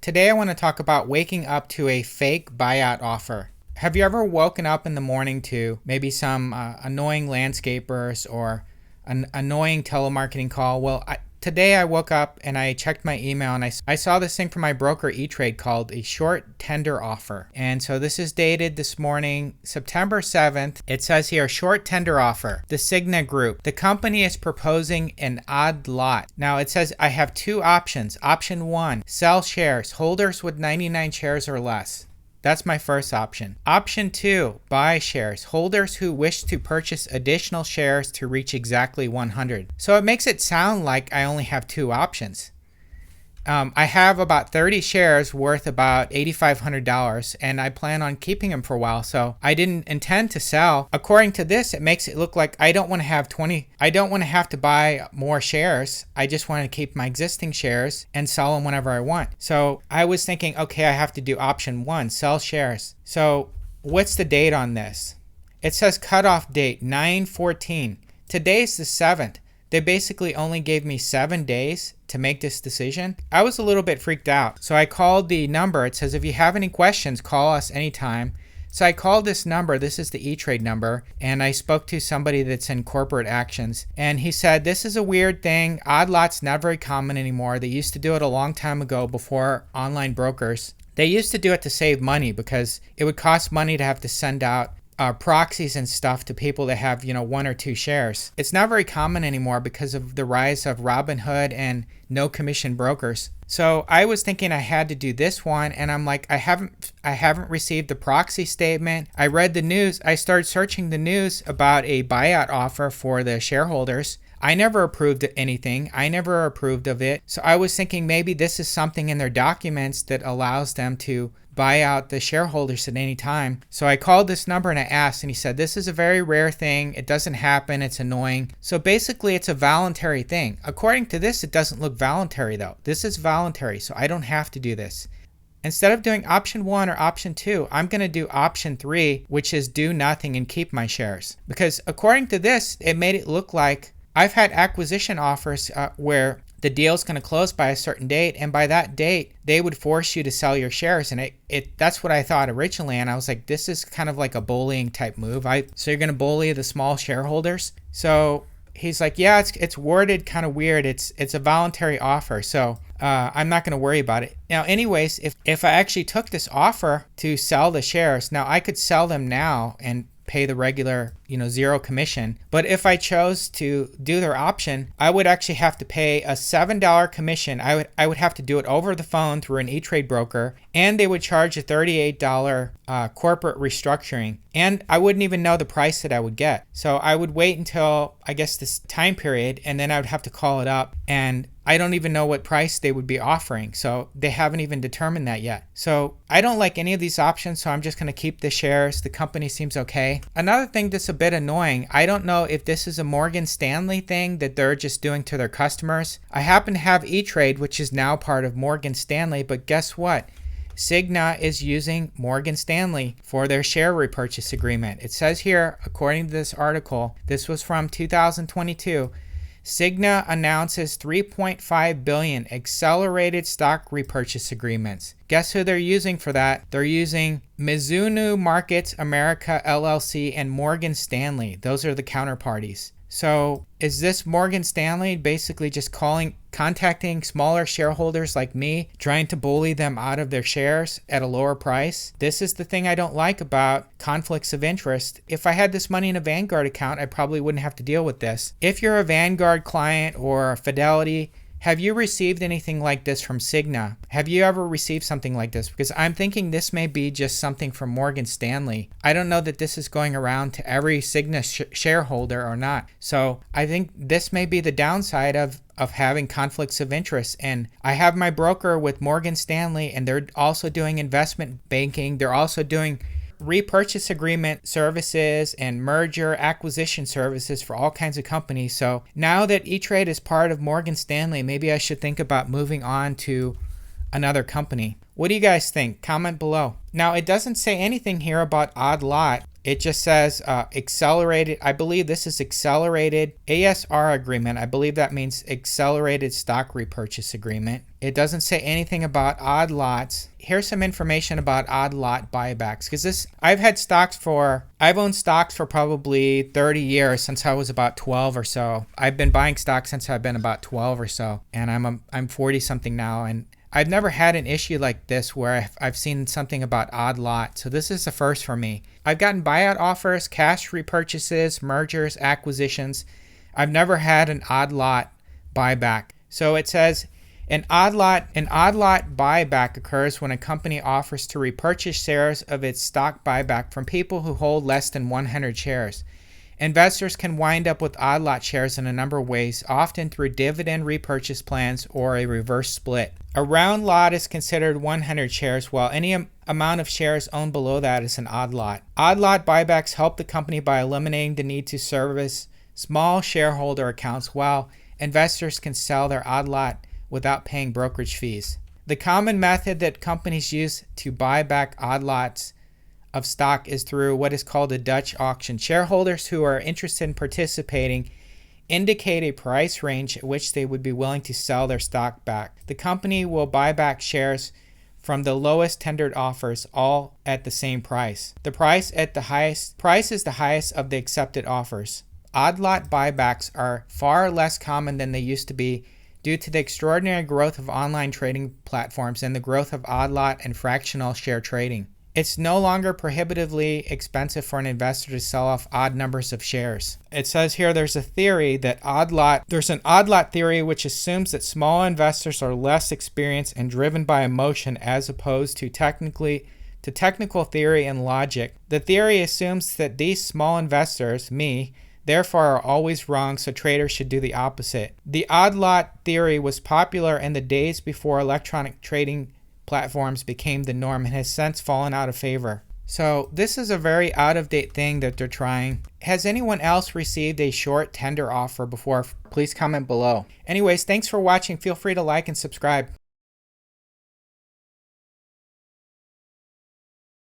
Today I want to talk about waking up to a fake buyout offer. Have you ever woken up in the morning to maybe some annoying landscapers or an annoying telemarketing call? Well, today I woke up and I checked my email and I saw this thing from my broker eTrade called a short tender offer. And so this is dated this morning, September 7th. It says here, short tender offer. The Cigna Group. The company is proposing an odd lot. Now it says I have two options. Option 1, sell shares. Holders with 99 shares or less. That's my first option. Option 2, buy shares. Holders who wish to purchase additional shares to reach exactly 100. So it makes it sound like I only have two options. I have about 30 shares worth about $8,500 and I plan on keeping them for a while, so I didn't intend to sell. According to this, it makes it look like I don't want to have to buy more shares. I just want to keep my existing shares and sell them whenever I want. So I was thinking, okay, I have to do option 1, sell shares. So what's the date on this? It says cutoff date 9/14. Today's the 7th. They basically only gave me 7 days to make this decision. I was a little bit freaked out. So I called the number. It says, if you have any questions, call us anytime. So I called this number. This is the eTrade number. And I spoke to somebody that's in corporate actions. And he said, this is a weird thing. Odd lots not very common anymore. They used to do it a long time ago before online brokers. They used to do it to save money because it would cost money to have to send out proxies and stuff to people that have, 1 or 2 shares. It's not very common anymore because of the rise of Robinhood and no commission brokers. So I was thinking I had to do this one, and I'm like, I haven't received the proxy statement. I read the news. I started searching the news about a buyout offer for the shareholders. I never approved anything. I never approved of it. So I was thinking maybe this is something in their documents that allows them to buy out the shareholders at any time. So I called this number and I asked, and he said, this is a very rare thing. It doesn't happen. It's annoying. So basically it's a voluntary thing. According to this, it doesn't look voluntary though. This is voluntary, so I don't have to do this. Instead of doing option 1 or option 2, I'm going to do option 3, which is do nothing and keep my shares. Because according to this, it made it look like I've had acquisition offers where the deal's going to close by a certain date, and by that date, they would force you to sell your shares. And that's what I thought originally, and I was like, this is kind of like a bullying type move. So you're going to bully the small shareholders? So he's like, yeah, it's worded kind of weird. It's a voluntary offer, so I'm not going to worry about it. Now, anyways, if I actually took this offer to sell the shares, now I could sell them now and pay the regular, 0 commission. But if I chose to do their option, I would actually have to pay a $7 commission. I would have to do it over the phone through an eTrade broker, and they would charge a $38 corporate restructuring. And I wouldn't even know the price that I would get. So I would wait until, I guess, this time period, and then I would have to call it up, and I don't even know what price they would be offering. So they haven't even determined that yet. So I don't like any of these options, so I'm just going to keep the shares. The company seems okay. Another thing that's a bit annoying, I don't know if this is a Morgan Stanley thing that they're just doing to their customers. I happen to have eTrade, which is now part of Morgan Stanley, but guess what? Cigna is using Morgan Stanley for their share repurchase agreement. It says here, according to this article, this was from 2022, Cigna announces $3.5 billion accelerated stock repurchase agreements. Guess who they're using for that? They're using Mizuno Markets America LLC and Morgan Stanley. Those are the counterparties. So is this Morgan Stanley basically just contacting smaller shareholders like me, trying to bully them out of their shares at a lower price? This is the thing I don't like about conflicts of interest. If I had this money in a Vanguard account, I probably wouldn't have to deal with this. If you're a Vanguard client or Fidelity, have you received anything like this from Cigna? Have you ever received something like this? Because I'm thinking this may be just something from Morgan Stanley. I don't know that this is going around to every Cigna shareholder or not. So I think this may be the downside of having conflicts of interest. And I have my broker with Morgan Stanley, and they're also doing investment banking. They're also doing repurchase agreement services and merger acquisition services for all kinds of companies. So now that eTrade is part of Morgan Stanley, maybe I should think about moving on to another company. What do you guys think? Comment below. Now, it doesn't say anything here about odd lot. It just says accelerated. I believe this is accelerated ASR agreement. I believe that means accelerated stock repurchase agreement. It doesn't say anything about odd lots. Here's some information about odd lot buybacks, because I've owned stocks for probably 30 years, since I was about 12 or so. I've been buying stocks since I've been about 12 or so, and I'm 40 something now, and I've never had an issue like this where I've seen something about odd lot. So this is the first for me. I've gotten buyout offers, cash repurchases, mergers, acquisitions. I've never had an odd lot buyback. So it says an odd lot buyback occurs when a company offers to repurchase shares of its stock buyback from people who hold less than 100 shares. Investors can wind up with odd lot shares in a number of ways, often through dividend repurchase plans or a reverse split. A round lot is considered 100 shares, while any amount of shares owned below that is an odd lot. Odd lot buybacks help the company by eliminating the need to service small shareholder accounts, while investors can sell their odd lot without paying brokerage fees. The common method that companies use to buy back odd lots of stock is through what is called a Dutch auction. Shareholders who are interested in participating indicate a price range at which they would be willing to sell their stock back. The company will buy back shares from the lowest tendered offers, all at the same price. The price is the highest of the accepted offers. Odd lot buybacks are far less common than they used to be due to the extraordinary growth of online trading platforms and the growth of odd lot and fractional share trading. It's no longer prohibitively expensive for an investor to sell off odd numbers of shares. It says here there's an odd lot theory which assumes that small investors are less experienced and driven by emotion as opposed to technical theory and logic. The theory assumes that these small investors, therefore are always wrong, so traders should do the opposite. The odd lot theory was popular in the days before electronic trading platforms became the norm and has since fallen out of favor. So this is a very out-of-date thing that they're trying. Has anyone else received a short tender offer before? Please comment below. Anyways, thanks for watching. Feel free to like and subscribe.